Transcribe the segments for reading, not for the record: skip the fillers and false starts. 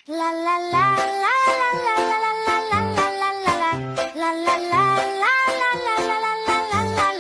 La la la la la la la la la la la la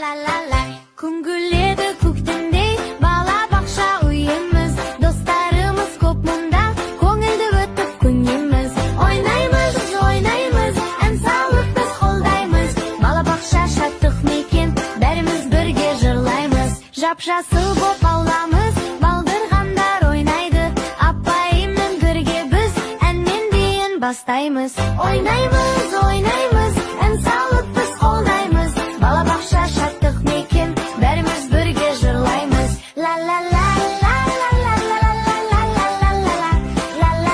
la la la Күңгүледі көктемдей бала бақша үйіміз, достарымыз көп мұнда, көңілді өтіп күнеміз. Ойнаймыз, ойнаймыз, ән салып біз қолдаймыз. Бала бақша шаттық мекен, бәріміз бірге жырлаймыз. Жап-жасыл боп ауламыз, балдырғандар ойнайды. Апайыммен бірге біз әннен дейін бастаймыз. Ойнаймыз, ойнаймыз, ән салып біз қолдаймыз. Бала бақша шаттық мекен, бәріміз бірге жырлаймыз. La la la la la la la la la la la la la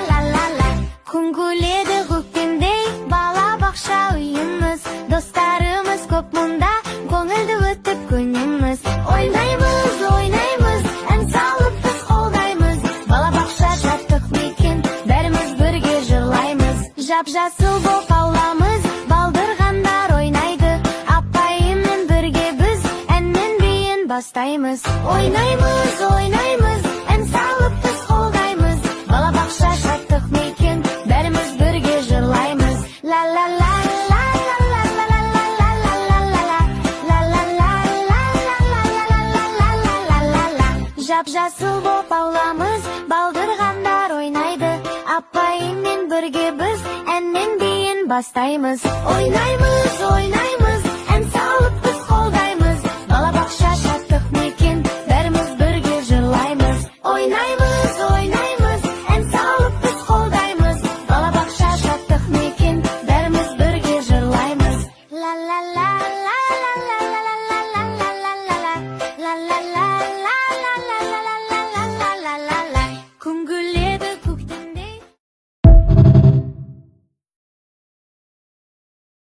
la la la Күңгүледі көктемдей бала бақша үйіміз, достарымыз көп мұнда, көңілді өтіп күнеміз. Ойнаймыз, ойнаймыз, ән салып біз қолдаймыз. Бала бақша шаттық мекен, бәріміз бірге жырлаймыз. Жап-жасыл боп ауламыз, балдырғандар ойнайды. Апайыммен бірге біз әннен дейін бастаймыз. Ойнаймыз, ойнаймыз, ән салып біз қолдаймыз. Бала бақша шаттық мекен, бәріміз бірге жырлаймыз. La la la la la la la la la la la la la la la Жап-жасыл боп ауламыз, балдырғандар ойнайды. Апайыммен бірге біз әннен дейін бастаймыз. Ойнаймыз, ойнаймыз, ән салып біз қолдаймыз. Бала бақша шаттық мекен, бәріміз бірге жырлаймыз. Ойнаймыз